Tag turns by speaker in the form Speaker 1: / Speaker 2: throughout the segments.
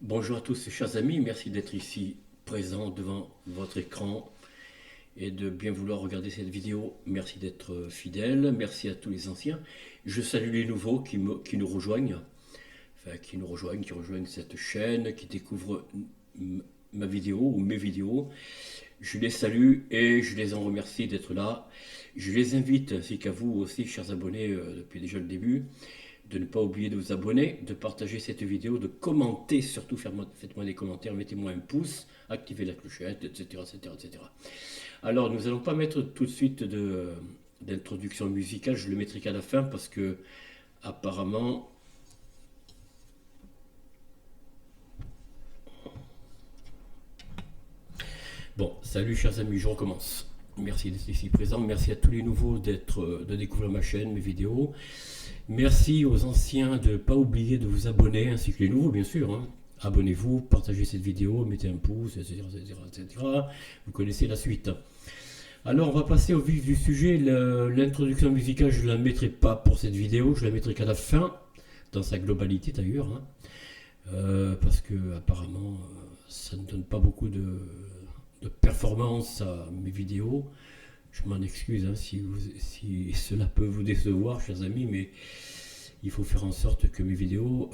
Speaker 1: Bonjour à tous, chers amis, merci d'être ici présents devant votre écran et de bien vouloir regarder cette vidéo. Merci d'être fidèles, merci à tous les anciens. Je salue les nouveaux qui nous rejoignent, qui rejoignent cette chaîne, qui découvrent ma vidéo ou mes vidéos. Je les salue et je les en remercie d'être là. Je les invite, ainsi qu'à vous aussi, chers abonnés, depuis déjà le début, de ne pas oublier de vous abonner, de partager cette vidéo, de commenter, surtout faites-moi des commentaires, mettez-moi un pouce, activez la clochette, etc., etc., etc. Alors, nous allons pas mettre tout de suite d'introduction musicale, je le mettrai qu'à la fin parce que apparemment, bon, salut chers amis, je recommence. Merci d'être ici présent, merci à tous les nouveaux de découvrir ma chaîne, mes vidéos. Merci aux anciens de ne pas oublier de vous abonner, ainsi que les nouveaux bien sûr, hein. Abonnez-vous, partagez cette vidéo, mettez un pouce, etc., etc., etc. Vous connaissez la suite. Alors on va passer au vif du sujet. L'introduction musicale, je ne la mettrai pas pour cette vidéo, je la mettrai qu'à la fin, dans sa globalité d'ailleurs, hein. Parce que apparemment ça ne donne pas beaucoup de performance à mes vidéos. Je m'en excuse hein, si cela peut vous décevoir, chers amis, mais il faut faire en sorte que mes vidéos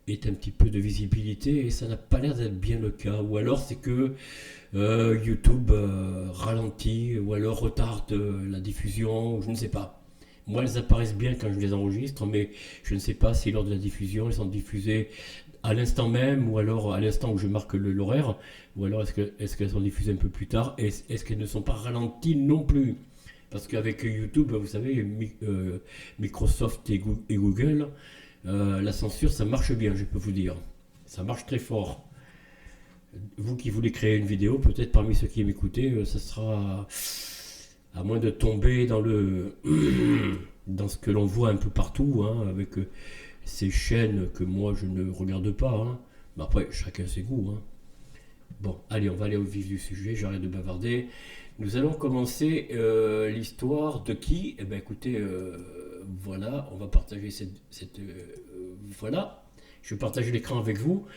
Speaker 1: aient un petit peu de visibilité et ça n'a pas l'air d'être bien le cas. Ou alors c'est que YouTube ralentit ou alors retarde la diffusion, je ne sais pas. Moi, elles apparaissent bien quand je les enregistre, mais je ne sais pas si lors de la diffusion, elles sont diffusées à l'instant même, ou alors à l'instant où je marque l'horaire, ou alors est-ce qu'elles sont diffusées un peu plus tard, est-ce qu'elles ne sont pas ralenties non plus. Parce qu'avec YouTube, vous savez, Microsoft et Google, la censure, ça marche bien, je peux vous dire. Ça marche très fort. Vous qui voulez créer une vidéo, peut-être parmi ceux qui m'écoutez, ça sera à moins de tomber dans ce que l'on voit un peu partout, hein, avec ces chaînes que moi je ne regarde pas, hein. Mais après, chacun ses goûts, hein. Bon, allez, on va aller au vif du sujet, j'arrête de bavarder. Nous allons commencer l'histoire de qui. Eh bien, écoutez, voilà, on va partager voilà, je vais partager l'écran avec vous.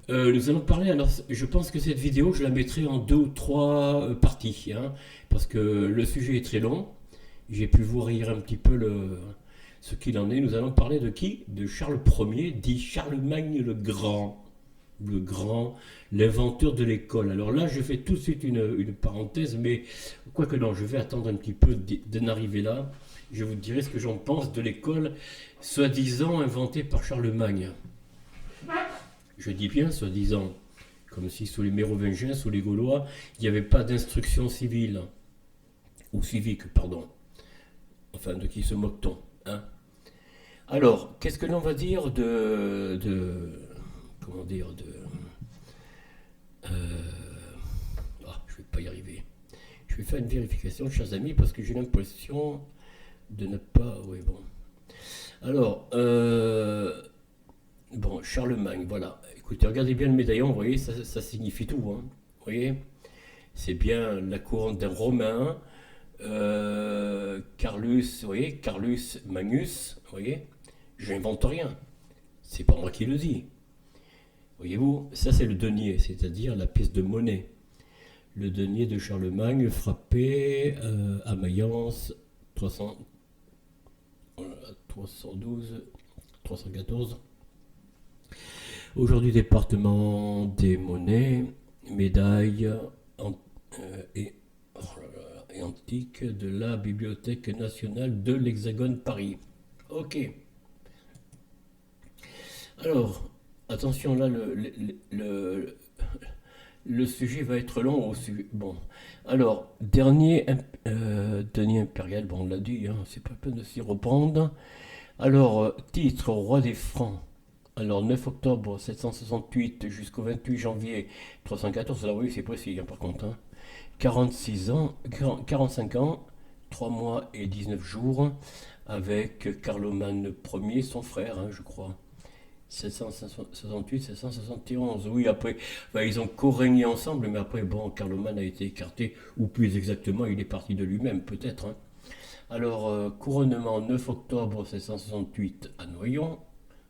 Speaker 1: Nous allons parler, alors je pense que cette vidéo, je la mettrai en deux ou trois parties, hein, parce que le sujet est très long. J'ai pu voir hier un petit peu ce qu'il en est. Nous allons parler de qui? De Charles Ier, dit Charlemagne le Grand, l'inventeur de l'école. Alors là, je fais tout de suite une parenthèse, mais quoique non, je vais attendre un petit peu d'en arriver là. Je vous dirai ce que j'en pense de l'école, soi-disant inventée par Charlemagne. Je dis bien soi-disant, comme si sous les Mérovingiens, sous les Gaulois, il n'y avait pas d'instruction civile, ou civique, pardon. Enfin, de qui se moque-t-on, hein? Alors, qu'est-ce que l'on va dire comment dire, je vais pas y arriver. Je vais faire une vérification, chers amis, parce que j'ai l'impression de ne pas... Oui, bon. Alors, bon, Charlemagne, voilà. Écoutez, regardez bien le médaillon, vous voyez, ça signifie tout, hein. Vous voyez, c'est bien la couronne d'un Romain, Carlus, vous voyez, Carlus Magnus, vous voyez, j'invente rien, c'est pas moi qui le dis. Voyez-vous, ça c'est le denier, c'est-à-dire la pièce de monnaie. Le denier de Charlemagne frappé à Mayence 300, 312, 314. Aujourd'hui, département des monnaies, médaille et, oh et antique de la Bibliothèque nationale de l'Hexagone Paris. Ok. Alors, attention là, le sujet va être long. Bon, alors, denier impérial, bon, on l'a dit, hein, c'est pas la peine de s'y reprendre. Alors, titre, roi des Francs. Alors, 9 octobre 768 jusqu'au 28 janvier 314, là oui, c'est précis, hein, par contre, hein. 46 ans, 45 ans, 3 mois et 19 jours, avec Carloman Ier, son frère, hein, je crois. 768, 771. Oui, après, bah, ils ont co-régné ensemble, mais après, bon, Carloman a été écarté, ou plus exactement, il est parti de lui-même, peut-être, hein. Alors, couronnement 9 octobre 768 à Noyon.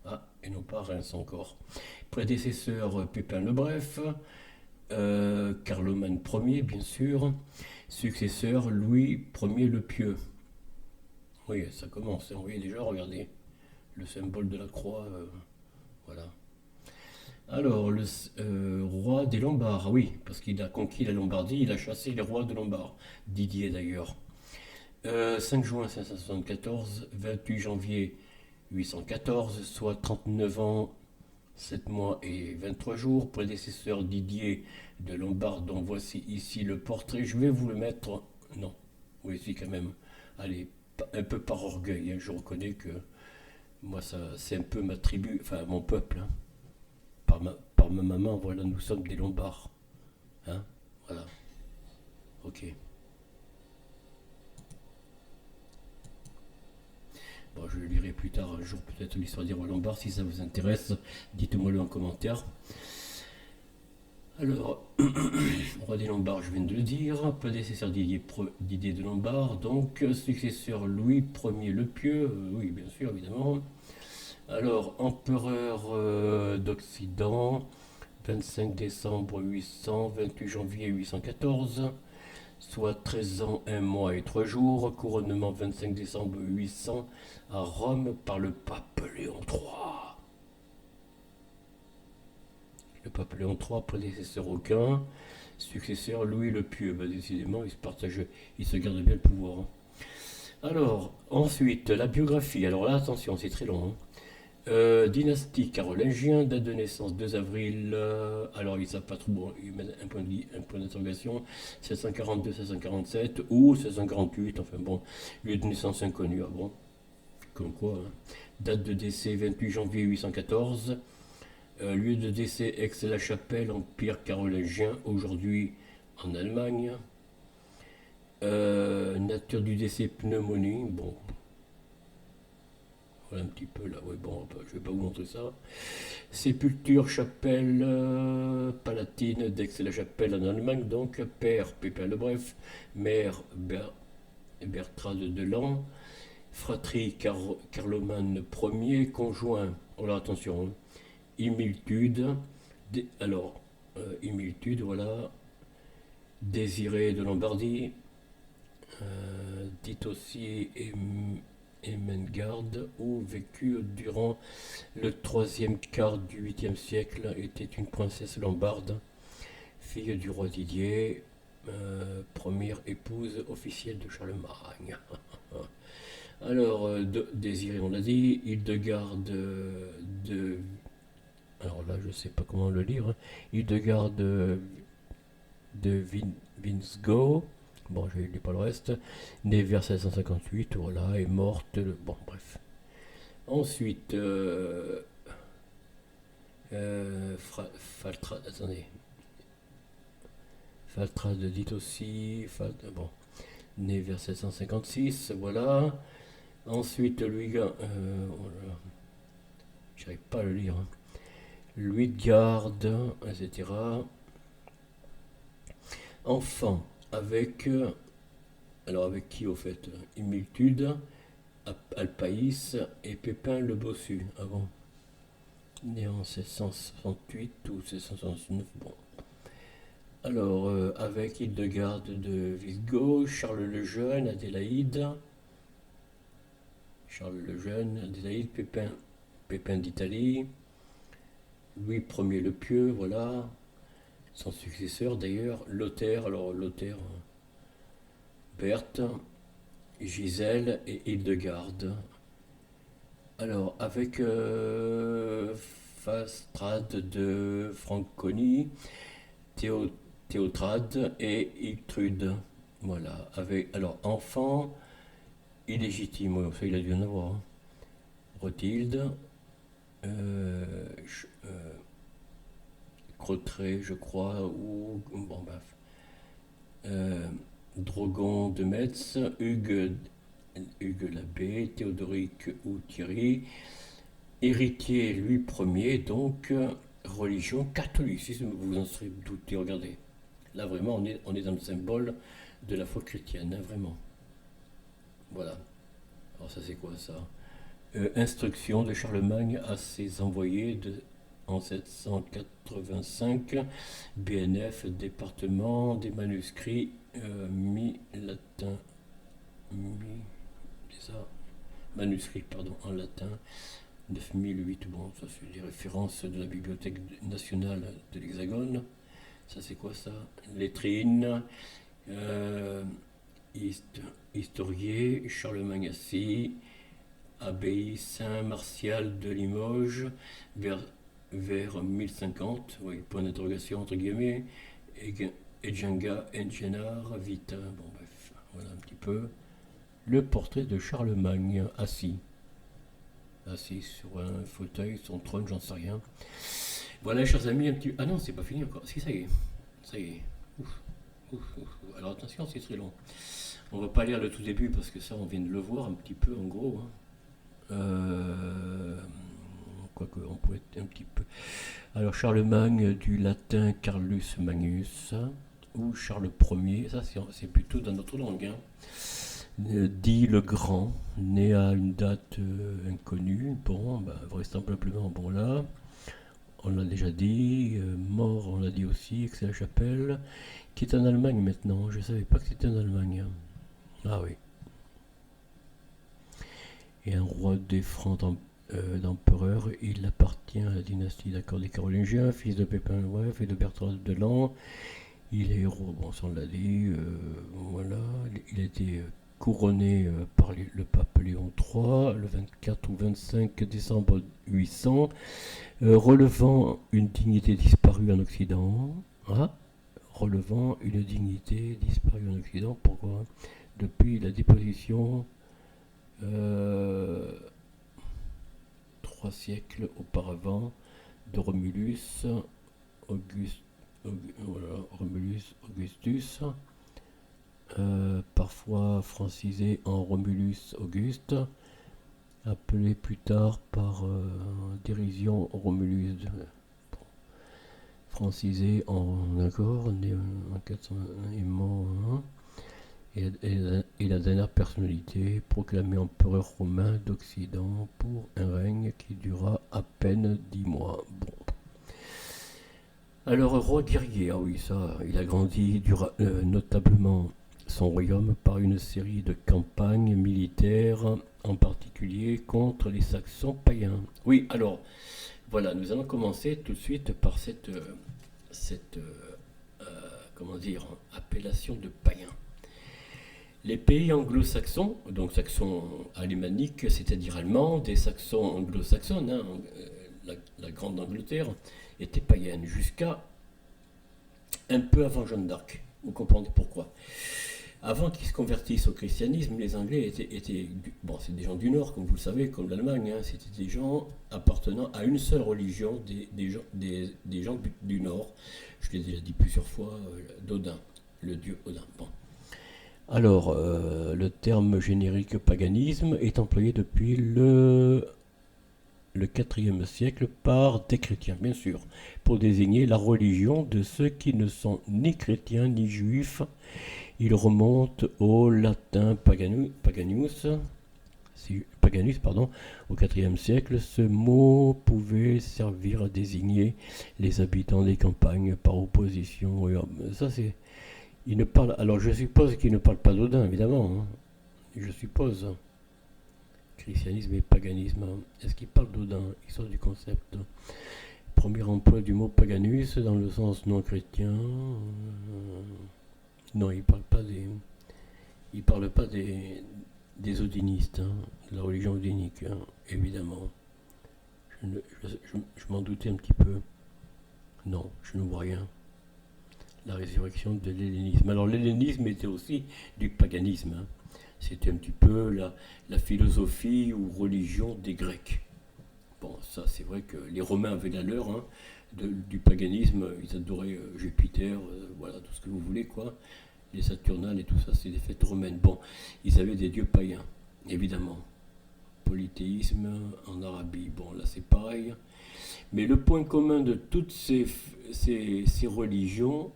Speaker 1: Ah, et non pas Reims encore. Prédécesseur Pépin le Bref, Carloman Ier, bien sûr. Successeur Louis Ier le Pieux. Oui, ça commence, hein. Vous voyez déjà, regardez, le symbole de la croix, voilà. Alors, le roi des Lombards, oui, parce qu'il a conquis la Lombardie, il a chassé les rois de Lombard, Didier d'ailleurs. 5 juin 574, 28 janvier 814, soit 39 ans, 7 mois et 23 jours, prédécesseur Didier de Lombard, dont voici ici le portrait. Je vais vous le mettre, non, oui, si quand même, allez, un peu par orgueil, hein, je reconnais que moi, ça, c'est un peu ma tribu, enfin mon peuple, hein. Par ma maman, voilà, nous sommes des Lombards. Hein, voilà, ok. Bon, je lirai plus tard un jour peut-être l'histoire des rois Lombards, si ça vous intéresse, dites-moi-le en commentaire. Alors, roi des Lombards, je viens de le dire, prédécesseur Didier de Lombard, donc successeur Louis Ier le Pieux, oui bien sûr évidemment. Alors, empereur d'Occident, 25 décembre 800, 28 janvier 814, soit 13 ans, 1 mois et 3 jours, couronnement 25 décembre 800 à Rome par le pape Léon III. Le pape Léon III, prédécesseur aucun, successeur Louis le Pieux. Bah, décidément, il se garde bien le pouvoir, hein. Alors, ensuite, la biographie. Alors là, attention, c'est très long, hein. Dynastie carolingien, date de naissance 2 avril. Alors, ils savent pas trop, bon, ils mettent un point d'interrogation, 742-747 ou 748, enfin bon, lieu de naissance inconnu, ah bon, comme quoi, hein. Date de décès 28 janvier 814. Lieu de décès Aix-la-Chapelle, Empire carolingien, aujourd'hui en Allemagne. Nature du décès pneumonie, bon, voilà un petit peu là, ouais, bon, je vais pas vous montrer ça. Sépulture, chapelle palatine d'Aix-la-Chapelle en Allemagne, donc père Pépin le Bref, mère Bertrade de Lan, fratrie Carloman Ier, conjoint, oh là attention, hein, Himiltude, alors Himiltude, voilà, Désiré de Lombardie, dit aussi Ermengarde, où vécut durant le troisième quart du 8e siècle, était une princesse lombarde, fille du roi Didier, première épouse officielle de Charlemagne. Alors, Désiré, on l'a dit, Hildegarde de... Alors là, je sais pas comment le lire, hein. Hildegarde de Winsgau, bon, je ne lis pas le reste, née vers 1658, voilà, est morte, bon, bref. Ensuite, attendez, Faltrade dit aussi, bon, né vers 756, voilà. Ensuite, j'arrive pas à le lire, hein. Louis de Garde, etc. Enfant, alors avec qui au fait? Himiltude, Alpaïs et Pépin le Bossu, avant. Né en 1668 ou 1669, bon. Alors, avec Hildegarde de Visgo, Charles le Jeune, Adélaïde, Pépin d'Italie, Louis Ier le Pieux, voilà, son successeur d'ailleurs, Lothaire, alors Lothaire, Berthe, Gisèle et Hildegarde. Alors, avec Fastrade de Franconi, Théotrade et Iltrude. Voilà, alors, enfant illégitime, ça il a dû en avoir, hein. Rothilde, Crotret, je crois, ou bon bref, Drogon de Metz, Hugues l'Abbé, Théodoric ou Thierry, héritier Louis Ier, donc religion catholique, vous en serez douté, regardez. Là vraiment on est dans le symbole de la foi chrétienne, hein, vraiment. Voilà. Alors ça c'est quoi ça? Instruction de Charlemagne à ses envoyés en 785, BNF, département des manuscrits mi-latin, c'est ça, manuscrits, pardon, en latin, 9008, bon, ça c'est des références de la Bibliothèque nationale de l'Hexagone. Ça c'est quoi ça? Lettrine, historier, Charlemagne assis, abbaye Saint-Martial de Limoges, vers 1050, oui, point d'interrogation entre guillemets, Edjenga, Edgenar, Vita, bon bref, voilà un petit peu. Le portrait de Charlemagne assis sur un fauteuil, son trône, j'en sais rien. Voilà, chers amis, un petit. Ah non, c'est pas fini encore. Si, ça y est. Ça y est. Ouf, ouf, ouf. Alors attention, c'est très long. On va pas lire le tout début parce que ça, on vient de le voir un petit peu en gros. Hein. Quoique, on pourrait être un petit peu. Alors, Charlemagne, du latin Carlus Magnus, ou Charles Ier, ça c'est plutôt dans notre langue. Hein. Dit le Grand, né à une date inconnue, bon, bah, vraisemblablement, bon là, on l'a déjà dit, mort, on l'a dit aussi, Aix-la-Chapelle, qui est en Allemagne maintenant, je ne savais pas que c'était en Allemagne. Ah oui. Et un roi des Francs d'empereur, il appartient à la dynastie d'accord des Carolingiens, fils de Pépin le Bref et de Bertrand de Lan. Il est héros, bon ça on l'a dit, voilà, il a été couronné par le pape Léon III le 24 ou 25 décembre 800, relevant une dignité disparue en Occident. Ah, relevant une dignité disparue en Occident, pourquoi? Depuis la déposition 3 siècles auparavant de Romulus Romulus Augustus, parfois francisé en Romulus Auguste, appelé plus tard par dérision Romulus, francisé en accord, né en 401 et mort et la dernière personnalité, proclamé empereur romain d'Occident pour un règne qui dura à peine 10 mois. Bon. Alors, roi guerrier, ah oui, ça, il a grandi notablement son royaume par une série de campagnes militaires, en particulier contre les Saxons païens. Oui, alors, voilà, nous allons commencer tout de suite par cette comment dire, appellation de païens. Les pays anglo-saxons, donc saxons alémaniques, c'est-à-dire allemands, des saxons anglo-saxons, hein, la Grande Angleterre, étaient païennes jusqu'à un peu avant Jeanne d'Arc. Vous comprenez pourquoi. Avant qu'ils se convertissent au christianisme, les Anglais étaient bon, c'est des gens du Nord, comme vous le savez, comme l'Allemagne, hein, c'était des gens appartenant à une seule religion, des gens du Nord. Je l'ai déjà dit plusieurs fois, d'Odin, le dieu Odin. Bon. Alors, le terme générique paganisme est employé depuis le IVe siècle par des chrétiens, bien sûr, pour désigner la religion de ceux qui ne sont ni chrétiens ni juifs. Il remonte au latin paganus, au IVe siècle. Ce mot pouvait servir à désigner les habitants des campagnes par opposition. Ça, c'est. Il ne parle. Alors, je suppose qu'il ne parle pas d'Odin, évidemment. Hein. Je suppose. Christianisme et paganisme. Est-ce qu'il parle d'Odin? Histoire du concept. Premier emploi du mot paganus dans le sens non chrétien. Non, il parle pas des odinistes, hein, de la religion odinique, hein, évidemment. Je m'en doutais un petit peu. Non, je ne vois rien. La résurrection de l'hellénisme. Alors l'hellénisme était aussi du paganisme. Hein. C'était un petit peu la philosophie ou religion des Grecs. Bon, ça c'est vrai que les Romains avaient la leur, hein, du paganisme. Ils adoraient Jupiter, voilà, tout ce que vous voulez, quoi. Les Saturnales et tout ça, c'est des fêtes romaines. Bon, ils avaient des dieux païens, évidemment. Polythéisme en Arabie, bon, là c'est pareil. Mais le point commun de toutes ces religions,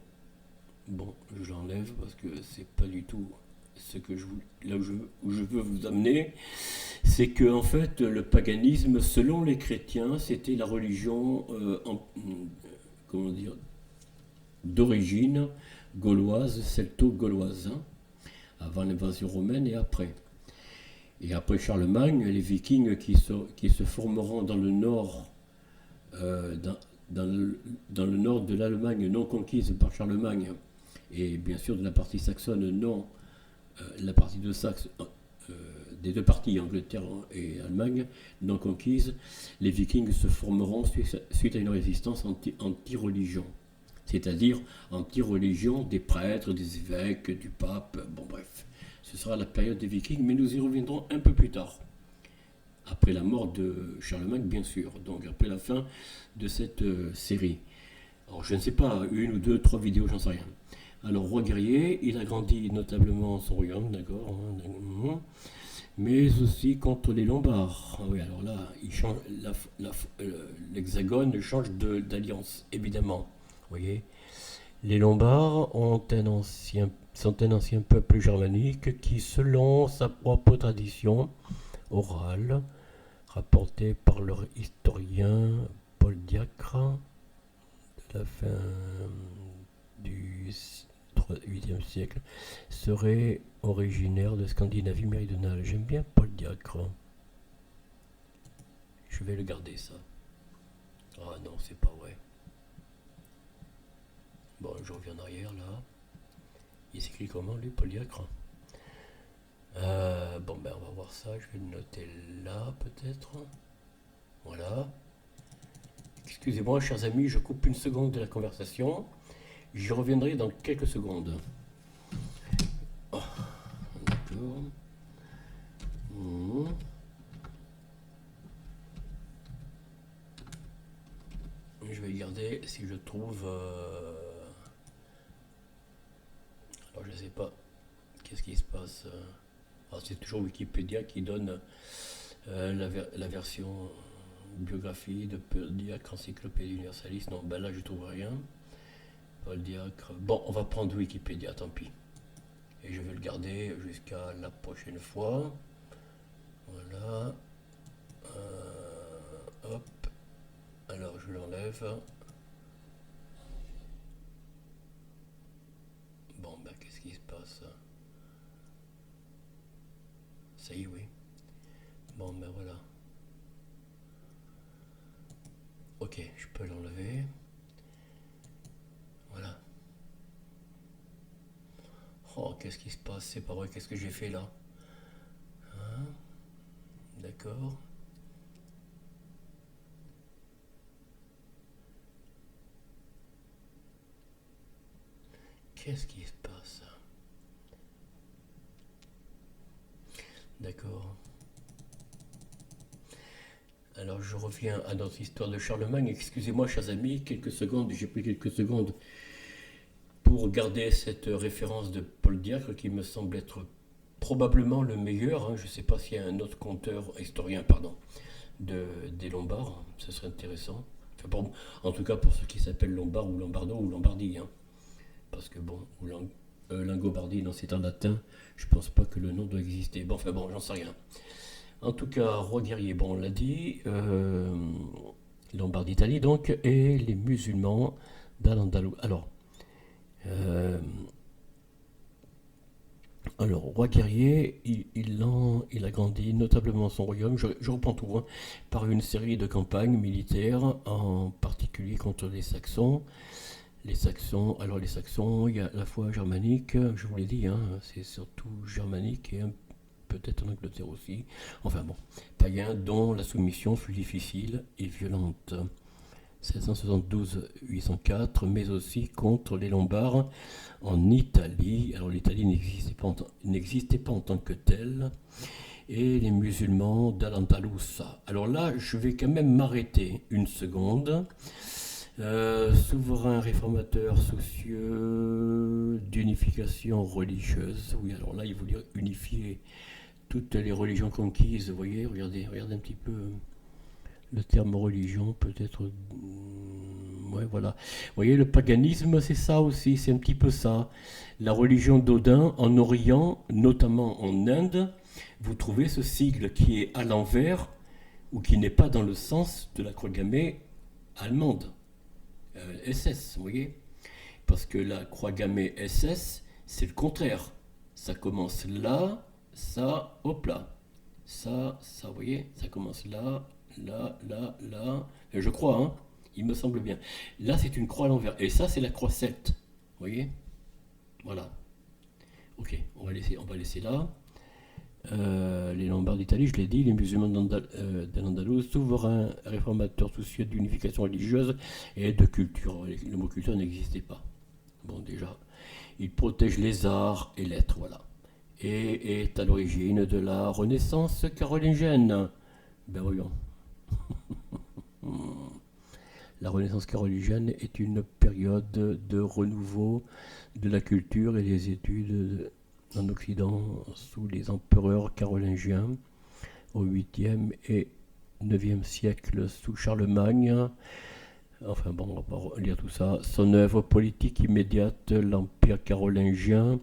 Speaker 1: bon, je l'enlève parce que c'est pas du tout là où je veux vous amener, c'est que en fait le paganisme, selon les chrétiens, c'était la religion comment dire, d'origine gauloise, celto-gauloise, hein, avant l'invasion romaine et après. Et après Charlemagne, les Vikings qui se formeront dans le nord, dans le nord de l'Allemagne non conquise par Charlemagne, et bien sûr de la partie saxonne non, la partie de Saxe, des deux parties, Angleterre et Allemagne, non conquises, les Vikings se formeront suite à une résistance anti-religion. C'est-à-dire anti-religion des prêtres, des évêques, du pape, bon bref. Ce sera la période des Vikings, mais nous y reviendrons un peu plus tard. Après la mort de Charlemagne, bien sûr, donc après la fin de cette série. Alors je ne sais pas, une ou deux, trois vidéos, j'en sais rien. Alors roi guerrier, il agrandit notablement son royaume, d'accord, hein, mais aussi contre les Lombards. Ah oui, alors là, il change, l'hexagone change d'alliance, évidemment. Vous voyez, les Lombards sont un ancien peuple germanique qui, selon sa propre tradition orale, rapportée par leur historien Paul Diacre, de la fin du 8e siècle, serait originaire de Scandinavie méridionale. J'aime bien Paul Diacre. Je vais le garder, ça. Ah non, c'est pas vrai. Bon, je reviens en arrière, là. Il s'écrit comment, lui, Paul Diacre? Bon, ben, on va voir ça. Je vais le noter là, peut-être. Voilà. Excusez-moi, chers amis, je coupe une seconde de la conversation. J'y reviendrai dans quelques secondes. Oh, d'accord. Je vais garder si je trouve... Alors, je ne sais pas. Qu'est-ce qui se passe? Alors, c'est toujours Wikipédia qui donne la version biographie de Paul Diacre, encyclopédie universaliste. Non, ben là, je ne trouve rien. Paul Diacre. Bon, on va prendre Wikipédia, tant pis. Et je vais le garder jusqu'à la prochaine fois. Voilà. Hop. Alors, je l'enlève. Bon, ben, qu'est-ce qui se passe? Ça y est, oui. Bon, ben voilà. Ok, je peux l'enlever. Voilà. Oh, qu'est-ce qui se passe? C'est pas vrai, qu'est-ce que j'ai fait là? Hein? D'accord. Qu'est-ce qui se passe? D'accord. Alors je reviens à notre histoire de Charlemagne. Excusez-moi, chers amis, quelques secondes. J'ai pris quelques secondes pour garder cette référence de Paul Diacre qui me semble être probablement le meilleur. Hein. Je ne sais pas s'il y a un autre historien, des Lombards. Ce serait intéressant. Enfin, en tout cas pour ceux qui s'appellent Lombard ou Lombardo ou Lombardie. Hein. Parce que bon, Langobardie, non, c'est en latin. Je pense pas que le nom doit exister. Bon, enfin bon, j'en sais rien. En tout cas, roi guerrier, bon, on l'a dit. Lombard d'Italie, donc, et les musulmans d'Al-Andalus. Alors, roi guerrier, il agrandit notablement son royaume, je reprends tout, hein, par une série de campagnes militaires, en particulier contre les Saxons. Les Saxons, il y a la foi germanique, je vous l'ai dit, hein, c'est surtout germanique et peut-être en Angleterre aussi. Enfin bon, païens dont la soumission fut difficile et violente. 772-804, mais aussi contre les Lombards en Italie. Alors l'Italie n'existait pas en tant que telle. Et les musulmans d'Al-Andalus. Alors là, je vais quand même m'arrêter une seconde. Souverain réformateur soucieux d'unification religieuse. Oui, alors là, il voulait unifier toutes les religions conquises. Vous voyez, regardez un petit peu Le terme religion peut être... ouais, voilà. Vous voyez, le paganisme, c'est ça aussi, c'est un petit peu ça. La religion d'Odin, en Orient, notamment en Inde, vous trouvez ce sigle qui est à l'envers ou qui n'est pas dans le sens de la croix gammée allemande, SS, vous voyez. Parce que la croix gammée SS, c'est le contraire. Ça commence là, ça, hop là. Ça, vous voyez, ça commence là, là, là, là. Et je crois, hein, il me semble bien. Là, c'est une croix à l'envers. Et ça, c'est la croix celte. Vous voyez. Voilà. Ok, on va laisser là. Les Lombards d'Italie, je l'ai dit, les musulmans d'Al-Andalus, souverains réformateurs soucieux d'unification religieuse et de culture. Le mot culture n'existait pas. Bon, déjà, ils protègent les arts et lettres, voilà. Et est à l'origine de la Renaissance carolingienne. Ben voyons. La Renaissance carolingienne est une période de renouveau de la culture et des études en Occident sous les empereurs carolingiens au 8e et 9e siècle sous Charlemagne. Enfin bon, on va pas lire tout ça. Son œuvre politique immédiate, l'Empire carolingien,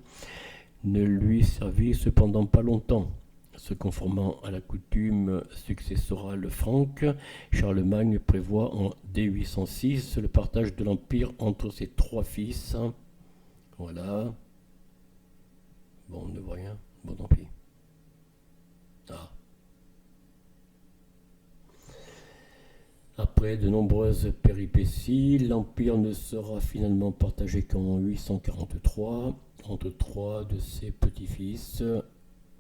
Speaker 1: ne lui servit cependant pas longtemps. Se conformant à la coutume successorale franque, Charlemagne prévoit en D806 le partage de l'Empire entre ses trois fils. Voilà. Bon, on ne voit rien. Bon, tant pis. Ah. Après de nombreuses péripéties, l'Empire ne sera finalement partagé qu'en 843 entre trois de ses petits-fils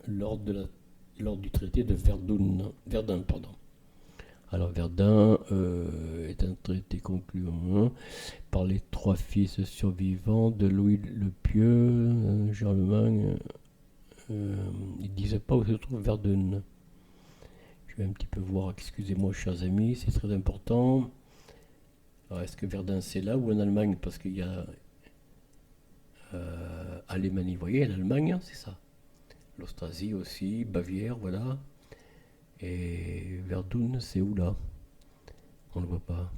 Speaker 1: lors du traité de Verdun. Pardon. Alors Verdun est un traité conclu par les trois fils survivants de Louis le Pieux, Charlemagne. Ils ne disaient pas où se trouve Verdun. Je vais un petit peu voir, excusez-moi chers amis, c'est très important. Alors est-ce que Verdun c'est là ou en Allemagne? Parce qu'il y a Allemagne, vous voyez, l'Allemagne, c'est ça. L'Austrasie aussi, Bavière, voilà. Et Verdun, c'est où là? On ne le voit pas.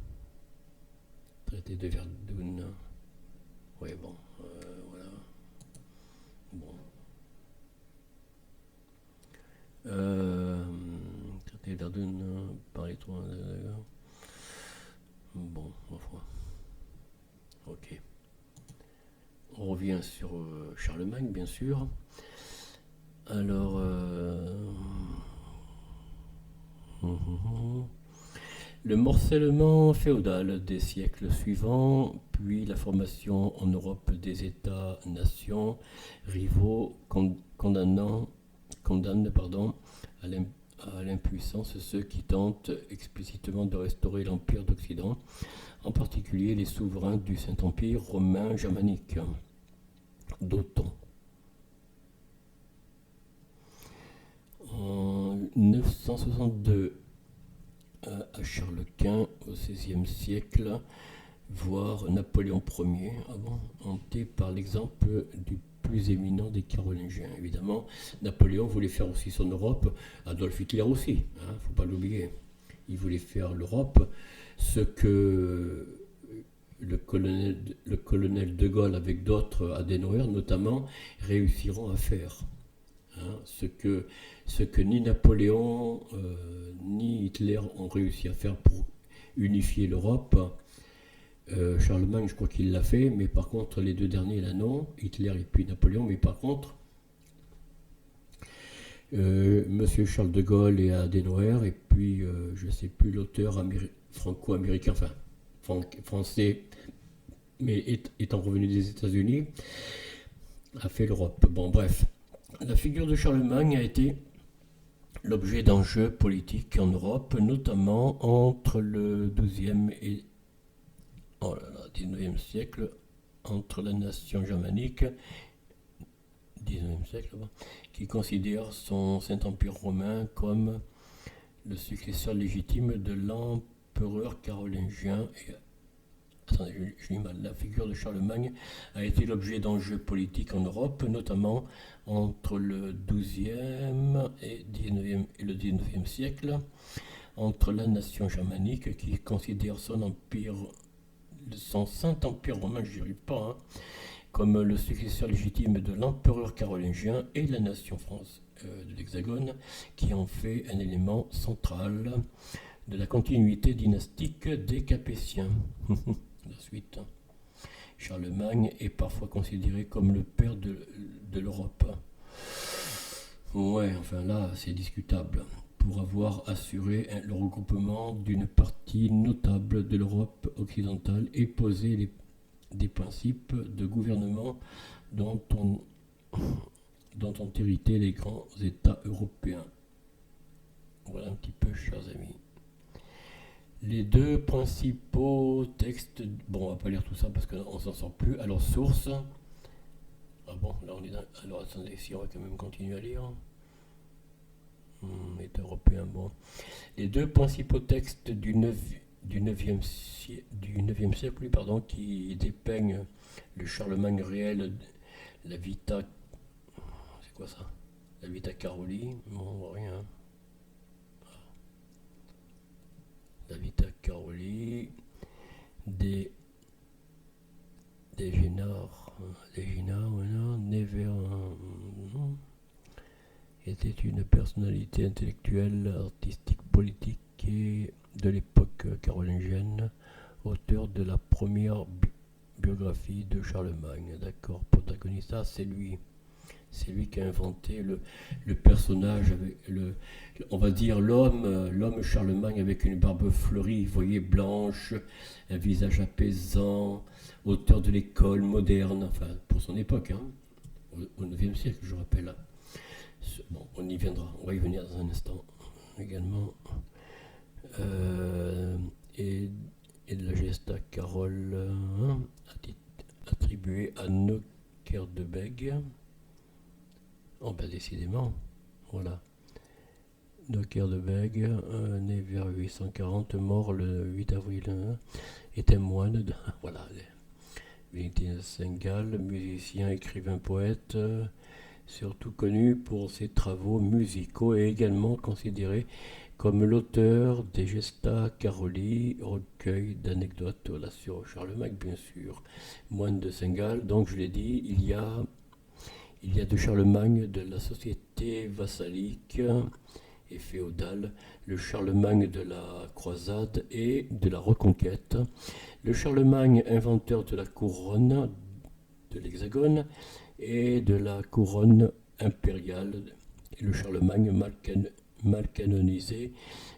Speaker 1: Traité de Verdun. Oui, bon, voilà. Bon. Traité de Verdun, par les trois. Bon, enfin. Ok. On revient sur Charlemagne, bien sûr. Alors, le morcellement féodal des siècles suivants, puis la formation en Europe des États-nations rivaux condamnent à l'impuissance ceux qui tentent explicitement de restaurer l'Empire d'Occident, en particulier les souverains du Saint-Empire romain germanique, d'Othon. En 962 à Charles Quint au XVIe siècle, voire Napoléon Ier, hanté par l'exemple du plus éminent des Carolingiens. Évidemment, Napoléon voulait faire aussi son Europe, Adolf Hitler aussi, faut pas l'oublier. Il voulait faire l'Europe, ce que le colonel de Gaulle avec d'autres Adenauer notamment réussiront à faire. Ce que ni Napoléon ni Hitler ont réussi à faire pour unifier l'Europe, Charlemagne, je crois qu'il l'a fait, mais par contre, les deux derniers, là, non. Hitler et puis Napoléon, mais par contre, Monsieur Charles de Gaulle et Adenauer, et puis, je ne sais plus, l'auteur franco-américain, enfin, français, mais étant revenu des États-Unis, a fait l'Europe. Bon, bref. La figure de Charlemagne a été l'objet d'enjeux politiques en Europe, notamment entre le XIIe et XIXe siècle, entre la nation germanique, XIXe siècle, qui considère son Saint-Empire romain comme le successeur légitime de l'empereur carolingien. Attendez, je lis mal. La figure de Charlemagne a été l'objet d'enjeux politiques en Europe, notamment entre le XIIe et le XIXe siècle, entre la nation germanique qui considère son empire, son Saint-Empire romain, je n'y arrive pas, hein, comme le successeur légitime de l'empereur carolingien, et la nation France de l'Hexagone qui en fait un élément central de la continuité dynastique des Capétiens. La suite. Charlemagne est parfois considéré comme le père de l'Europe. Ouais, enfin là, c'est discutable. Pour avoir assuré le regroupement d'une partie notable de l'Europe occidentale et posé des principes de gouvernement dont ont hérité les grands États européens. Voilà un petit peu, chers amis. Les deux principaux textes, bon, on va pas lire tout ça parce qu'on s'en sort plus. Alors, source. Ah bon, là on est dans. Alors, attendez, si on va quand même continuer à lire. État européen, bon. Les deux principaux textes du 9e siècle, pardon, qui dépeignent le Charlemagne réel, la Vita. C'est quoi ça? La Vita Caroli. Bon, on voit rien. La Vita Caroli, des Génard, Never était une personnalité intellectuelle, artistique, politique et de l'époque carolingienne, auteur de la première biographie de Charlemagne. D'accord, protagoniste, c'est lui. C'est lui qui a inventé le personnage, on va dire l'homme Charlemagne avec une barbe fleurie, vous voyez, blanche, un visage apaisant, auteur de l'école moderne, enfin pour son époque, hein, au 9e siècle, je rappelle. Bon, on y viendra, on va y venir dans un instant également. Et de la gesta Carole attribuée à Nockerdebeg. Oh ben décidément, voilà. Nockerdebeg, né vers 840, mort le 8 avril, était moine de, voilà, Saint-Gall, musicien, écrivain, poète, surtout connu pour ses travaux musicaux et également considéré comme l'auteur des Gesta Caroli, recueil d'anecdotes voilà, sur Charlemagne, bien sûr. Moine de Saint-Gall, donc je l'ai dit, il y a de Charlemagne de la société vassalique et féodale, le Charlemagne de la croisade et de la reconquête, le Charlemagne inventeur de la couronne de l'Hexagone et de la couronne impériale, et le Charlemagne mal canonisé,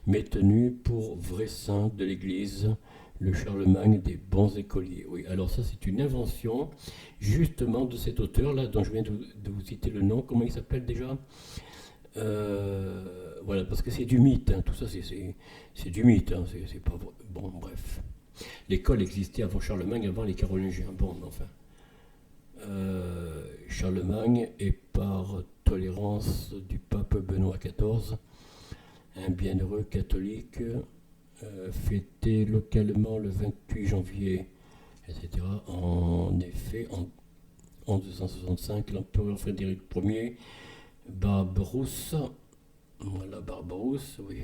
Speaker 1: mais tenu pour vrai saint de l'Église, le Charlemagne des bons écoliers. Oui, alors ça c'est une invention justement de cet auteur-là, dont je viens de vous citer le nom. Comment il s'appelle déjà? Voilà, parce que c'est du mythe, hein. Tout ça c'est du mythe, hein. C'est pas vrai. Bon, bref. L'école existait avant Charlemagne, avant les Carolingiens. Bon, enfin. Charlemagne est par tolérance du pape Benoît XIV, un bienheureux catholique, fêté localement le 28 janvier, etc. En effet, en 265, l'empereur Frédéric Ier, Barbarousse, voilà Barbarousse, oui,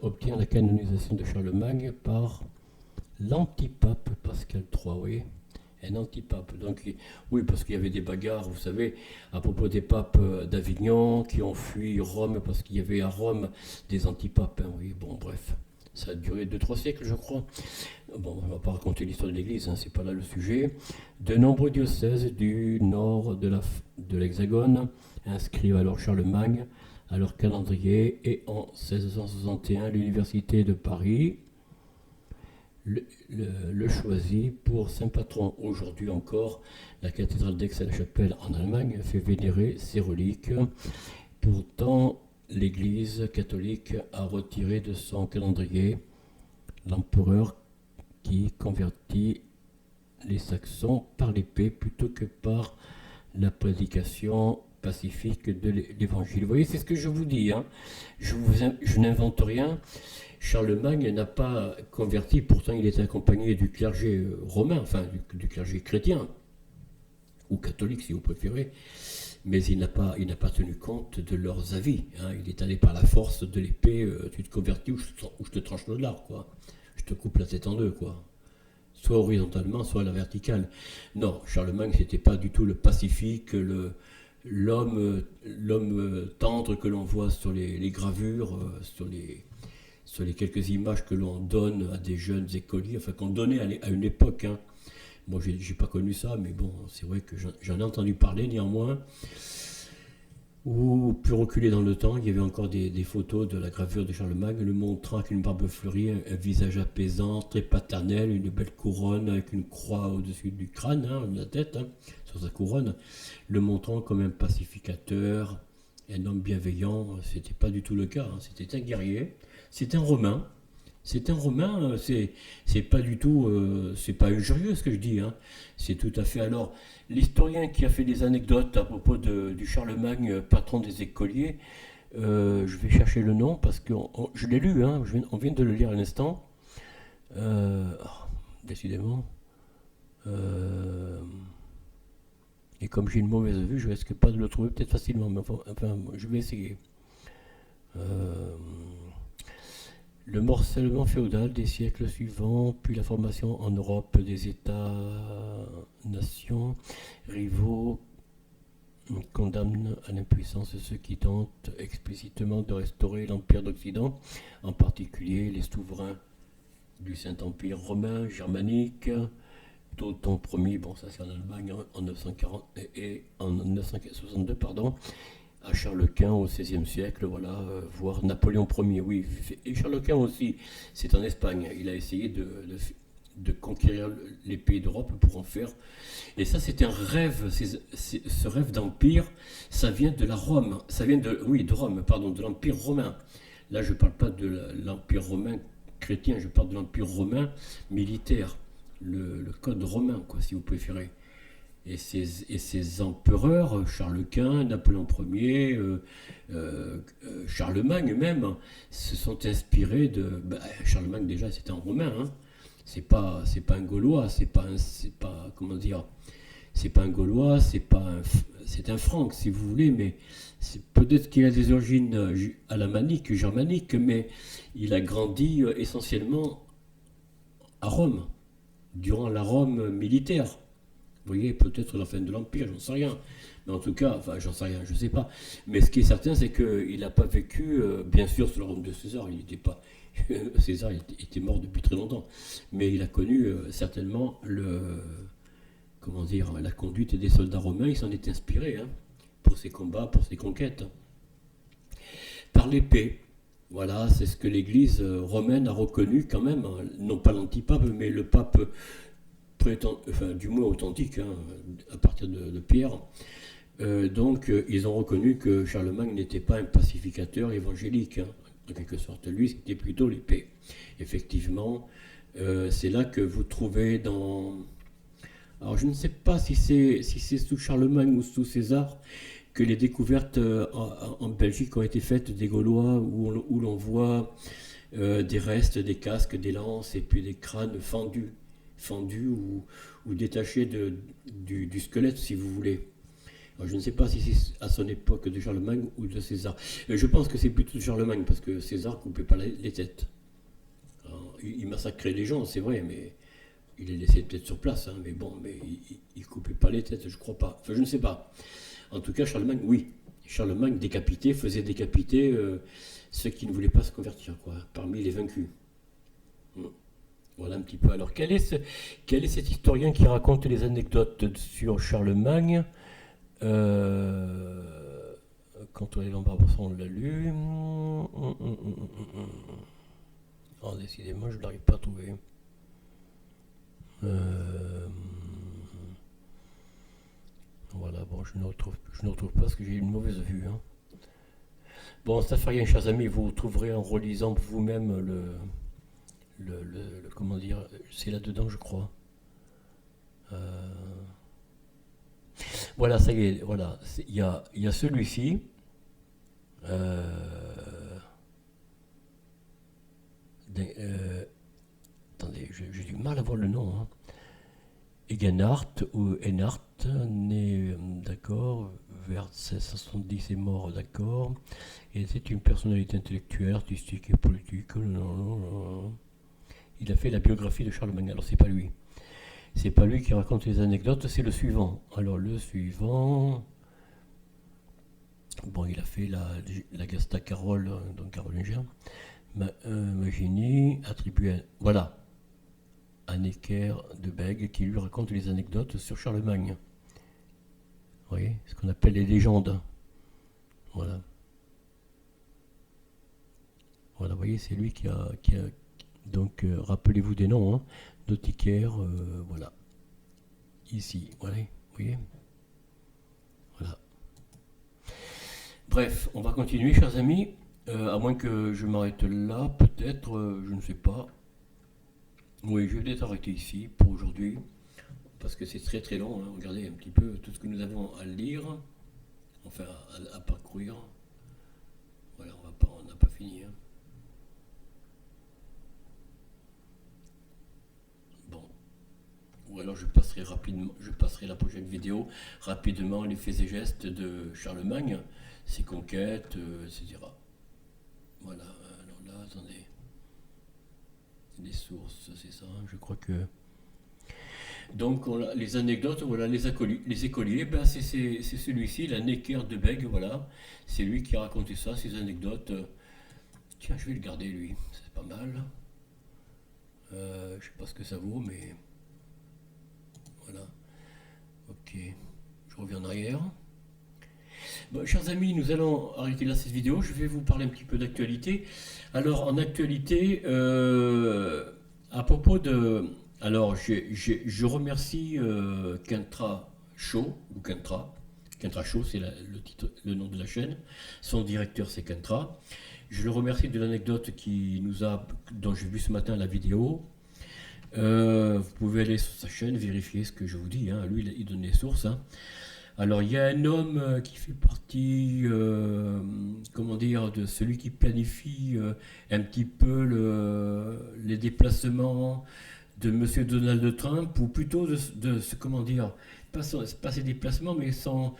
Speaker 1: obtient la canonisation de Charlemagne par l'antipape Pascal III, oui. Un antipape. Donc, oui, parce qu'il y avait des bagarres, vous savez, à propos des papes d'Avignon qui ont fui Rome parce qu'il y avait à Rome des antipapes. Hein, oui, bon, bref. Ça a duré 2-3 siècles, je crois. Bon, on ne va pas raconter l'histoire de l'Église, hein, c'est pas là le sujet. De nombreux diocèses du nord de l'Hexagone inscrivent alors Charlemagne à leur calendrier et en 1661, l'Université de Paris le choisit pour saint patron. Aujourd'hui encore, la cathédrale d'Aix-la-Chapelle en Allemagne fait vénérer ses reliques. Pourtant, l'Église catholique a retiré de son calendrier l'empereur qui convertit les Saxons par l'épée plutôt que par la prédication pacifique de l'Évangile. Vous voyez, c'est ce que je vous dis, hein. Je n'invente rien. Charlemagne n'a pas converti, pourtant il était accompagné du clergé romain, enfin du clergé chrétien, ou catholique si vous préférez. mais il n'a pas tenu compte de leurs avis. Hein. Il est allé par la force de l'épée, tu te convertis ou je te tranche le lard, quoi. Je te coupe la tête en deux, quoi. Soit horizontalement, soit à la verticale. Non, Charlemagne, c'était pas du tout le pacifique, l'homme tendre que l'on voit sur les gravures, sur les quelques images que l'on donne à des jeunes écoliers, enfin qu'on donnait à une époque. Hein. Moi, j'ai pas connu ça, mais bon, c'est vrai que j'en ai entendu parler néanmoins. Ou plus reculé dans le temps, il y avait encore des photos de la gravure de Charlemagne, le montrant avec une barbe fleurie, un visage apaisant, très paternel, une belle couronne avec une croix au-dessus du crâne, hein, de la tête, hein, sur sa couronne, le montrant comme un pacificateur, un homme bienveillant. C'était pas du tout le cas, hein. C'était un guerrier, c'est un Romain. C'est un Romain, c'est pas du tout, c'est pas injurieux ce que je dis, hein. C'est tout à fait. Alors, l'historien qui a fait des anecdotes à propos du Charlemagne, patron des écoliers, je vais chercher le nom parce que je l'ai lu, hein, on vient de le lire à l'instant. Décidément. Et comme j'ai une mauvaise vue, je risque pas de le trouver peut-être facilement, mais enfin, je vais essayer. Euh, Le morcellement féodal des siècles suivants, puis la formation en Europe des États-nations rivaux condamnent à l'impuissance ceux qui tentent explicitement de restaurer l'Empire d'Occident, en particulier les souverains du Saint-Empire romain, germanique, Tothon Ier, bon ça c'est en Allemagne en 940 et en 962 pardon, à Charles Quint au XVIe siècle, voilà, voire Napoléon Ier, oui, et Charles Quint aussi, c'est en Espagne, il a essayé de conquérir les pays d'Europe pour en faire, et ça c'est un rêve, ce rêve d'empire, ça vient de la Rome, ça vient de Rome, pardon, de l'Empire romain. Là je ne parle pas de l'Empire romain chrétien, je parle de l'Empire romain militaire, le code romain, quoi, si vous préférez. Et ces empereurs, Charles Quint, Napoléon Ier, Charlemagne même, se sont inspirés de. Charlemagne déjà c'était un Romain, hein. C'est pas un Gaulois, comment dire, c'est pas un Gaulois, c'est un Franc si vous voulez, mais peut-être qu'il a des origines alamaniques, germaniques, mais il a grandi essentiellement à Rome, durant la Rome militaire. Vous voyez, peut-être la fin de l'Empire, j'en sais rien. Mais en tout cas, enfin, j'en sais rien, je sais pas. Mais ce qui est certain, c'est qu'il n'a pas vécu, bien sûr, sous le règne de César. Il n'était pas. César était mort depuis très longtemps. Mais il a connu certainement comment dire, la conduite des soldats romains. Il s'en est inspiré, hein, pour ses combats, pour ses conquêtes. Par l'épée. Voilà, c'est ce que l'Église romaine a reconnu quand même. Hein. Non pas l'antipape, mais le pape enfin, du moins authentique, hein, à partir de Pierre. Donc, ils ont reconnu que Charlemagne n'était pas un pacificateur évangélique, hein, en quelque sorte. Lui, c'était plutôt l'épée. Effectivement, c'est là que vous trouvez dans. Alors, je ne sais pas si c'est sous Charlemagne ou sous César que les découvertes en Belgique ont été faites des Gaulois, où l'on voit des restes, des casques, des lances et puis des crânes fendus ou détachés du squelette, si vous voulez. Alors, je ne sais pas si c'est à son époque de Charlemagne ou de César. Je pense que c'est plutôt de Charlemagne, parce que César ne coupait pas les têtes. Alors, il massacrait les gens, c'est vrai, mais il les laissait peut-être sur place, hein, mais bon, mais il ne coupait pas les têtes, je crois pas. Enfin, je ne sais pas. En tout cas, Charlemagne, oui. Charlemagne faisait décapiter ceux qui ne voulaient pas se convertir, quoi, parmi les vaincus. Voilà un petit peu. Alors, quel est cet historien qui raconte les anecdotes sur Charlemagne Quand on est dans Barbarossa, on l'a lu. Oh, décidément, je n'arrive pas à trouver. Voilà, bon, je ne retrouve pas parce que j'ai une mauvaise vue. Hein. Bon, ça fait rien, chers amis, vous trouverez en relisant vous-même comment dire, c'est là-dedans, je crois. Voilà, ça y est, voilà, il y a celui-ci. Attendez, j'ai du mal à voir le nom. Hein. Egenhardt ou Enhardt, né, d'accord, vers 1670 est mort, d'accord. Il était une personnalité intellectuelle, artistique et politique. Il a fait la biographie de Charlemagne. Alors c'est pas lui. C'est pas lui qui raconte les anecdotes, c'est le suivant. Alors le suivant. Bon, il a fait la Gesta Carole, donc carolingien. Magini attribué voilà, à Necker de Bègue qui lui raconte les anecdotes sur Charlemagne. Vous voyez, ce qu'on appelle les légendes. Voilà. Voilà, vous voyez, c'est lui qui a donc, rappelez-vous des noms, hein. Nauticaire, voilà. Ici, voilà, vous voyez. Voilà. Bref, on va continuer, chers amis. À moins que je m'arrête là, peut-être, je ne sais pas. Oui, je vais peut-être arrêter ici pour aujourd'hui, parce que c'est très très long. Hein. Regardez un petit peu tout ce que nous avons à lire, enfin à parcourir. Voilà, on n'a pas fini. Hein. Bon, ou alors je passerai la prochaine vidéo rapidement les faits et gestes de Charlemagne, ses conquêtes, etc. Voilà, alors là, attendez. Les sources, c'est ça, je crois que... Donc, les anecdotes, voilà, les écoliers, ben, c'est celui-ci, la Necker de Bègue, voilà. C'est lui qui a raconté ça, ces anecdotes. Tiens, je vais le garder, lui, c'est pas mal. Je sais pas ce que ça vaut, mais... Voilà. Ok, je reviens en arrière. Bon, chers amis, nous allons arrêter là cette vidéo. Je vais vous parler un petit peu d'actualité. Alors, en actualité, à propos de... Alors, je remercie Kentra Show, ou Kentra. Kentra Show, c'est le nom de la chaîne. Son directeur, c'est Kentra. Je le remercie de l'anecdote dont j'ai vu ce matin la vidéo. Vous pouvez aller sur sa chaîne, vérifier ce que je vous dis. Hein. Lui, il donne les sources. Hein. Alors, il y a un homme qui fait partie, comment dire, de celui qui planifie un petit peu les déplacements de M. Donald Trump, ou plutôt comment dire, pas ses déplacements, mais son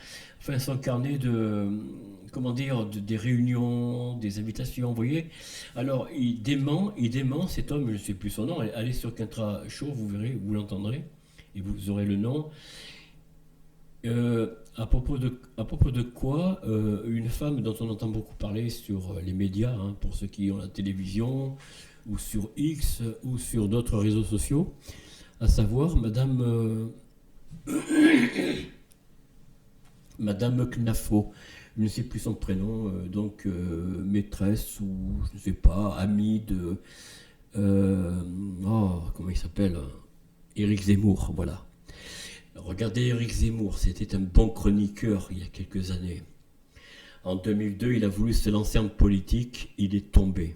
Speaker 1: carnet comment dire, des réunions, des invitations, vous voyez. Alors, il dément cet homme, je ne sais plus son nom, allez sur Kentra Show, vous verrez, vous l'entendrez, et vous aurez le nom. À propos de quoi, une femme dont on entend beaucoup parler sur les médias, hein, pour ceux qui ont la télévision, ou sur X, ou sur d'autres réseaux sociaux, à savoir Madame Knafo, je ne sais plus son prénom, donc maîtresse, ou je ne sais pas, amie de... comment il s'appelle, Éric Zemmour, voilà. Regardez Éric Zemmour, c'était un bon chroniqueur il y a quelques années. En 2002, il a voulu se lancer en politique, il est tombé.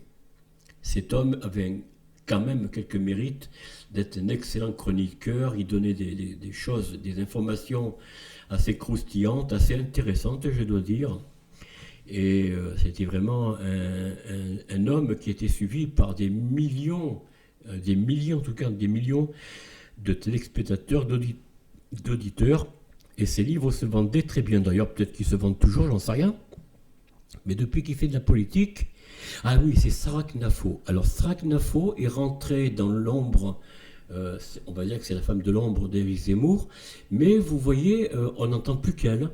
Speaker 1: Cet homme avait quand même quelques mérites d'être un excellent chroniqueur, il donnait des choses, des informations assez croustillantes, assez intéressantes, je dois dire. Et c'était vraiment un homme qui était suivi par des millions en tout cas, des millions de téléspectateurs, d'auditeurs, et ses livres se vendaient très bien. D'ailleurs, peut-être qu'ils se vendent toujours, j'en sais rien. Mais depuis qu'il fait de la politique... Ah oui, c'est Sarah Knafo. Alors, Sarah Knafo est rentrée dans l'ombre, on va dire que c'est la femme de l'ombre d'Éric Zemmour, mais vous voyez, on n'entend plus qu'elle.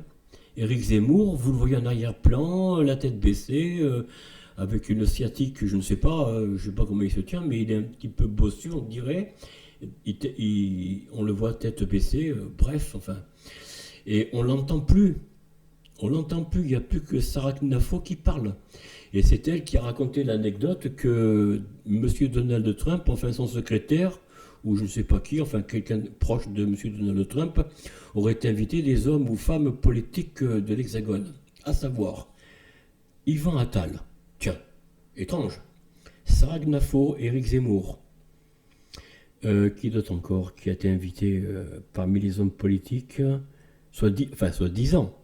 Speaker 1: Éric Zemmour, vous le voyez en arrière-plan, la tête baissée, avec une sciatique, je ne sais pas comment il se tient, mais il est un petit peu bossu, on dirait. On le voit tête baissée, bref, enfin. Et on l'entend plus. On l'entend plus, il n'y a plus que Sarah Knafo qui parle. Et c'est elle qui a raconté l'anecdote que M. Donald Trump, enfin son secrétaire, ou je ne sais pas qui, enfin quelqu'un proche de M. Donald Trump, aurait invité des hommes ou femmes politiques de l'Hexagone. À savoir, Yvan Attal, tiens, étrange, Sarah Knafo, Éric Zemmour, qui d'autre encore, qui a été invité parmi les hommes politiques, soi-disant,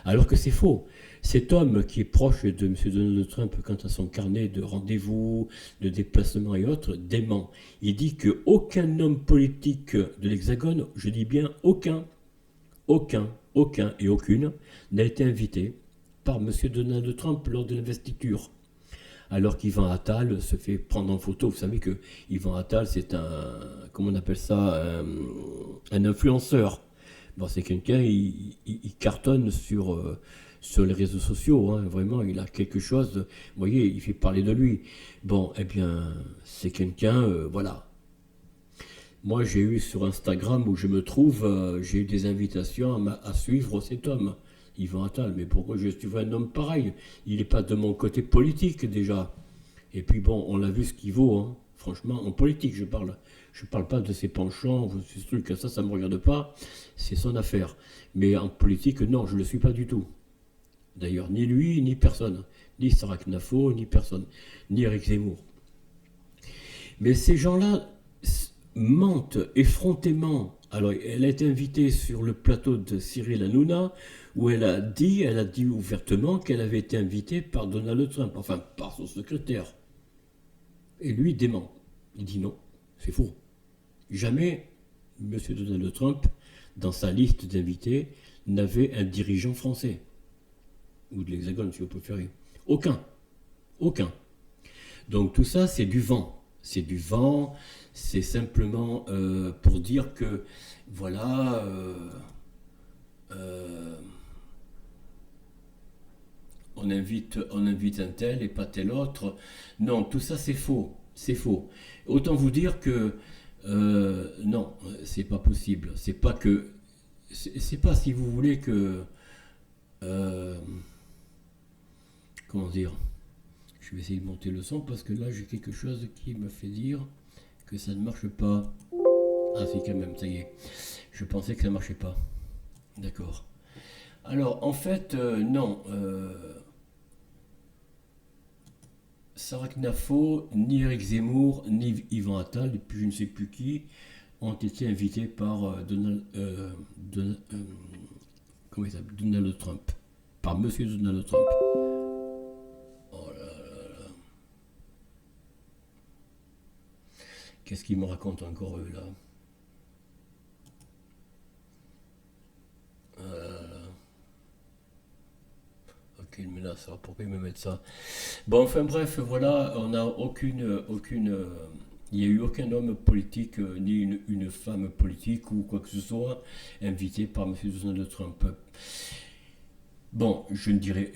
Speaker 1: alors que c'est faux. Cet homme qui est proche de M. Donald Trump quant à son carnet de rendez-vous, de déplacements et autres, dément. Il dit qu'aucun homme politique de l'Hexagone, je dis bien aucun aucun et aucune n'a été invité par M. Donald Trump lors de l'investiture. Alors qu'Ivan Attal se fait prendre en photo. Vous savez que Ivan Attal, c'est comment on appelle ça, un influenceur. Bon, c'est quelqu'un, il cartonne sur les réseaux sociaux, hein. Vraiment, il a quelque chose, vous voyez, il fait parler de lui. Bon, eh bien, c'est quelqu'un, voilà. Moi, j'ai eu sur Instagram où je me trouve, j'ai eu des invitations à suivre cet homme, Yvan Attal. Mais pourquoi je suivrais un homme pareil? Il n'est pas de mon côté politique déjà. Et puis bon, on l'a vu ce qu'il vaut, hein. Franchement, en politique, je parle. Je parle pas de ses penchants, de ces trucs, ça me regarde pas. C'est son affaire. Mais en politique, non, je ne le suis pas du tout. D'ailleurs, ni lui, ni personne. Ni Sarah Knafo, ni personne. Ni Eric Zemmour. Mais ces gens-là mentent effrontément. Alors, elle a été invitée sur le plateau de Cyril Hanouna, où elle a dit ouvertement qu'elle avait été invitée par Donald Trump, enfin par son secrétaire. Et lui dément. Il dit non, c'est faux. Jamais M. Donald Trump, dans sa liste d'invités, n'avait un dirigeant français. Ou de l'Hexagone, si vous préférez. Aucun. Aucun. Donc tout ça, c'est du vent. C'est du vent, c'est simplement pour dire que, voilà, on invite un tel et pas tel autre. Non, tout ça, c'est faux. C'est faux. Autant vous dire que, non, c'est pas possible. C'est pas que, c'est pas, si vous voulez, que, euh, comment dire, je vais essayer de monter le son parce que là j'ai quelque chose qui me fait dire que ça ne marche pas. Ah si, quand même, ça y est. Je pensais que ça ne marchait pas. D'accord. Alors en fait, non. Sarah Knafo, ni Eric Zemmour, ni Yvan Attal, et puis je ne sais plus qui, ont été invités par comment il s'appelle, Donald Trump. Par Monsieur Donald Trump. Oh là là. Qu'est-ce qu'ils me racontent encore eux là? Ok, mais là, ça, pourquoi ils me mettent ça? Bon, enfin bref, voilà, on n'a il n'y a eu aucun homme politique, ni une femme politique ou quoi que ce soit, invité par M. Donald Trump. Bon, je ne dirais,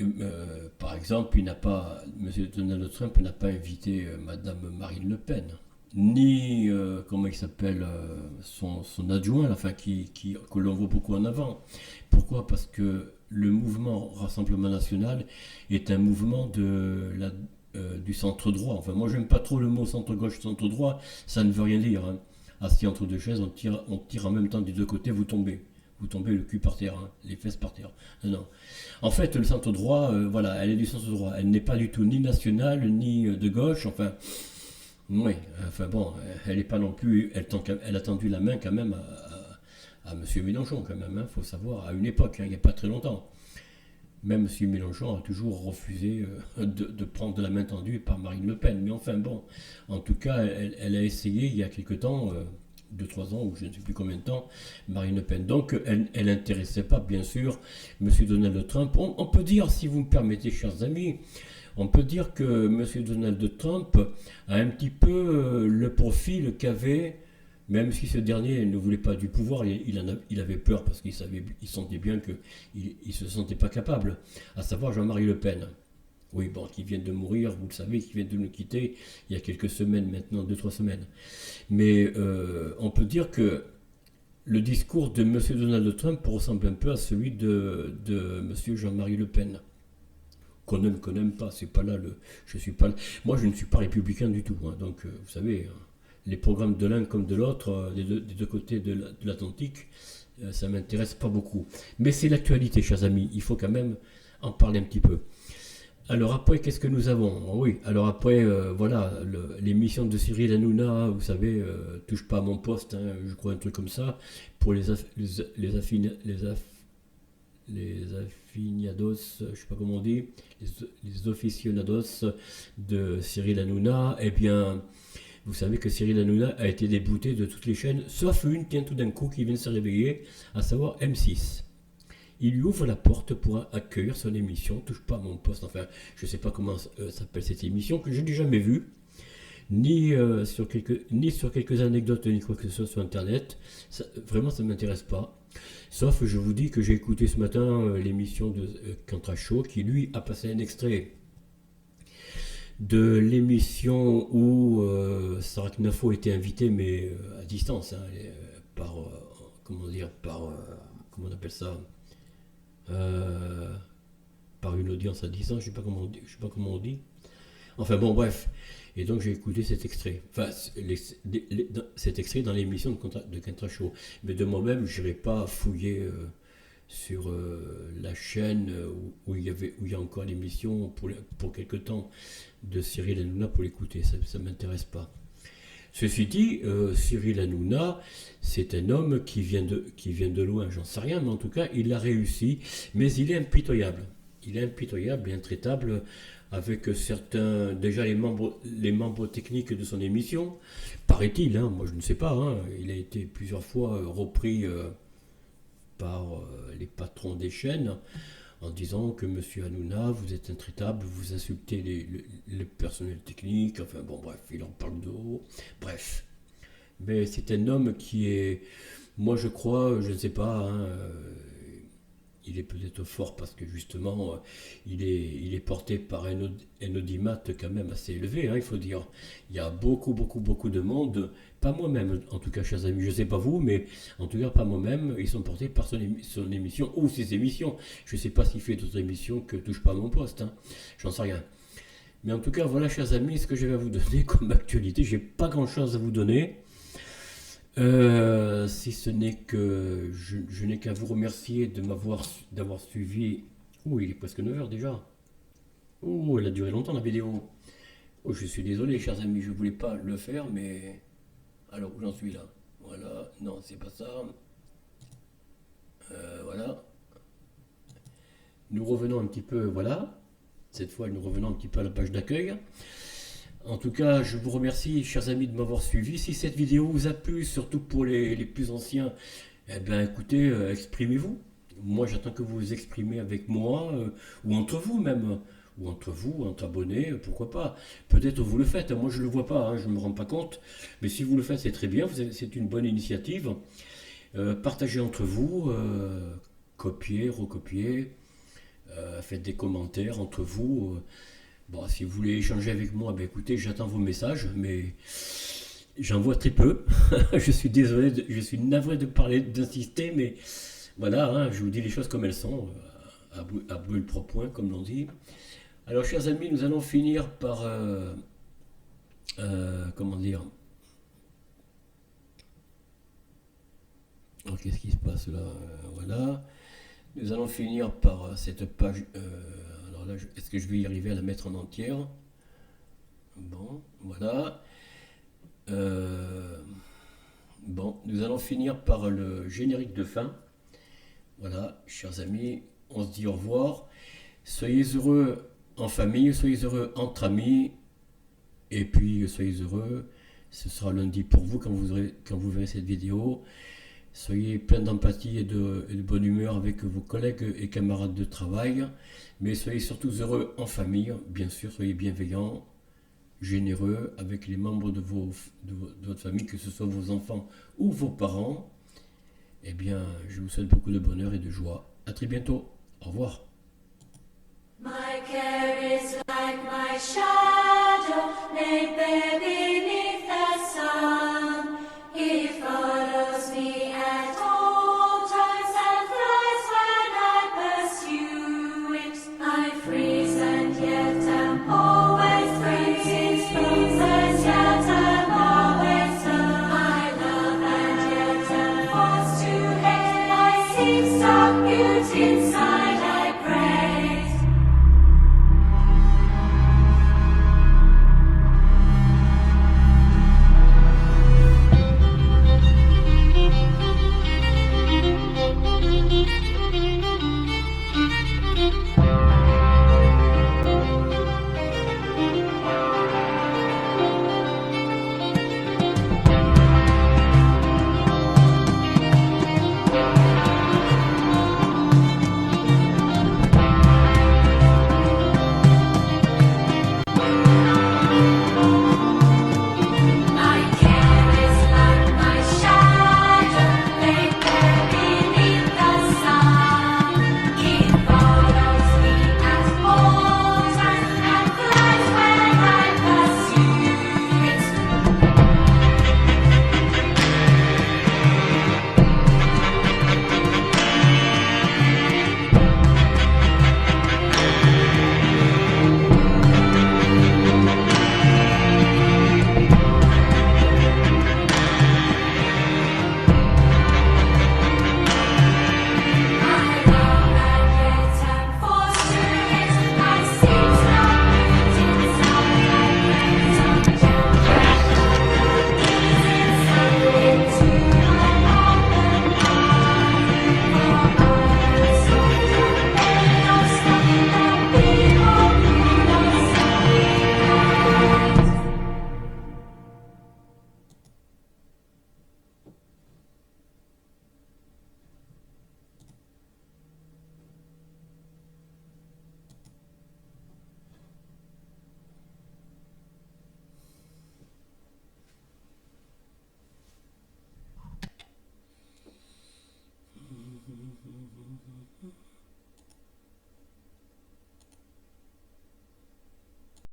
Speaker 1: par exemple, M. Donald Trump n'a pas invité Madame Marine Le Pen, ni, comment il s'appelle, son adjoint, enfin, que l'on voit beaucoup en avant. Pourquoi? Parce que le mouvement Rassemblement National est un mouvement du centre-droit. Enfin, moi, j'aime pas trop le mot centre-gauche, centre-droit, ça ne veut rien dire, hein. Assis entre deux chaises, on tire en même temps des deux côtés, vous tombez. Vous tombez le cul par terre, hein, les fesses par terre. Non, non. En fait, le centre-droit, voilà, elle est du centre-droit. Elle n'est pas du tout ni nationale, ni de gauche, enfin, oui, enfin bon, elle n'est pas non plus, elle a tendu la main quand même à M. Mélenchon, quand même, il faut savoir, à une époque, hein, il n'y a pas très longtemps. Même si Mélenchon a toujours refusé de prendre de la main tendue par Marine Le Pen. Mais enfin bon, en tout cas, elle a essayé il y a quelque temps, 2-3 ans, ou je ne sais plus combien de temps, Marine Le Pen. Donc elle n'intéressait pas, bien sûr, M. Donald Trump. On peut dire, si vous me permettez, chers amis, on peut dire que M. Donald Trump a un petit peu le profil qu'avait, même si ce dernier ne voulait pas du pouvoir, il avait peur parce il sentait bien qu'il ne se sentait pas capable, à savoir Jean-Marie Le Pen. Oui, bon, qui vient de mourir, vous le savez, qui vient de nous quitter il y a quelques semaines maintenant, 2-3 semaines. Mais on peut dire que le discours de M. Donald Trump ressemble un peu à celui de M. Jean-Marie Le Pen. Qu'on n'aime pas, c'est pas là le. Je suis pas. Moi, je ne suis pas républicain du tout, hein, donc vous savez, les programmes de l'un comme de l'autre, des deux côtés de l'Atlantique, ça m'intéresse pas beaucoup. Mais c'est l'actualité, chers amis, il faut quand même en parler un petit peu. Alors après, qu'est-ce que nous avons? Oui, alors après, voilà, l'émission de Cyril Hanouna, vous savez, touche pas à mon poste, hein, je crois un truc comme ça, pour les afiniados, je ne sais pas comment on dit, les aficionados de Cyril Hanouna, eh bien, Vous savez que Cyril Hanouna a été débouté de toutes les chaînes, sauf une, tiens, tout d'un coup, qui vient de se réveiller, à savoir M6. Il lui ouvre la porte pour accueillir son émission, Touche pas à mon poste, enfin, je ne sais pas comment s'appelle cette émission, que je n'ai jamais vue, ni sur quelques anecdotes, ni quoi que ce soit sur Internet. Vraiment, ça ne m'intéresse pas. Sauf, je vous dis que j'ai écouté ce matin l'émission de Cantrachaud, qui lui a passé un extrait de l'émission où Sarah Knafo était invitée, mais à distance, hein, par, comment dire, comment on appelle ça, par une audience à distance, je sais pas comment on dit. Enfin bon, bref. Et donc j'ai écouté cet extrait. Enfin, cet extrait dans l'émission de Cantrachaud. Mais de moi-même, je n'irai pas fouiller sur la chaîne où il y a encore l'émission pour quelque temps de Cyril Hanouna pour l'écouter. Ça ne m'intéresse pas. Ceci dit, Cyril Hanouna, c'est un homme qui vient de loin, j'en sais rien, mais en tout cas, il a réussi. Mais il est impitoyable. Il est impitoyable et intraitable avec certains, déjà les membres techniques de son émission, paraît-il, hein, moi je ne sais pas, hein, il a été plusieurs fois repris par les patrons des chaînes en disant que Monsieur Hanouna, vous êtes intraitable, vous insultez le personnel technique, enfin bon bref, il en parle de haut, bref. Mais c'est un homme qui est, moi je crois, je ne sais pas, hein, il est peut-être fort parce que justement il est porté par un audimat quand même assez élevé, hein, il faut dire. Il y a beaucoup de monde, pas moi-même en tout cas, chers amis, je ne sais pas vous, mais en tout cas pas moi-même, ils sont portés par son émission ou ses émissions. Je ne sais pas s'il fait d'autres émissions que Touche pas à mon poste, hein, j'en sais rien. Mais en tout cas, voilà, chers amis, ce que je vais vous donner comme actualité. J'ai pas grand-chose à vous donner. Si ce n'est que je n'ai qu'à vous remercier d'avoir suivi. Oh, il est presque 9 heures déjà. Oh, elle a duré longtemps la vidéo. Oh, je suis désolé, chers amis, je voulais pas le faire, mais alors où j'en suis là? Voilà, non, c'est pas ça. Voilà. Nous revenons un petit peu, voilà. Cette fois, nous revenons un petit peu à la page d'accueil. En tout cas, je vous remercie, chers amis, de m'avoir suivi. Si cette vidéo vous a plu, surtout pour les plus anciens, eh bien, écoutez, exprimez-vous. Moi, j'attends que vous vous exprimez avec moi, ou entre vous même, ou entre vous, entre abonnés, pourquoi pas. Peut-être vous le faites, moi je ne le vois pas, hein, je ne me rends pas compte. Mais si vous le faites, c'est très bien, c'est une bonne initiative. Partagez entre vous, copiez, recopiez, faites des commentaires entre vous. Bon, si vous voulez échanger avec moi, ben écoutez, j'attends vos messages, mais j'en vois très peu. Je suis désolé, je suis navré de parler, d'insister, mais voilà, hein, je vous dis les choses comme elles sont, à brûle pour point, comme l'on dit. Alors, chers amis, nous allons finir par, comment dire, alors, qu'est-ce qui se passe là? Voilà, nous allons finir par cette page. Alors là, est-ce que je vais y arriver à la mettre en entière? Bon, voilà. Bon, nous allons finir par le générique de fin. Voilà, chers amis, on se dit au revoir. Soyez heureux en famille, soyez heureux entre amis, et puis soyez heureux. Ce sera lundi pour vous quand vous verrez cette vidéo. Soyez plein d'empathie et de bonne humeur avec vos collègues et camarades de travail, mais soyez surtout heureux en famille, bien sûr, soyez bienveillants, généreux avec les membres de votre famille, que ce soit vos enfants ou vos parents. Eh bien, je vous souhaite beaucoup de bonheur et de joie. À très bientôt. Au revoir. My care is like my shadow, laid bare beneath the sun. He follows me at all times and flies when I pursue it. I freeze and yet am always freezing, springs and yet am always young. I love and yet am forced to hate. I seek some beauty inside, I praise.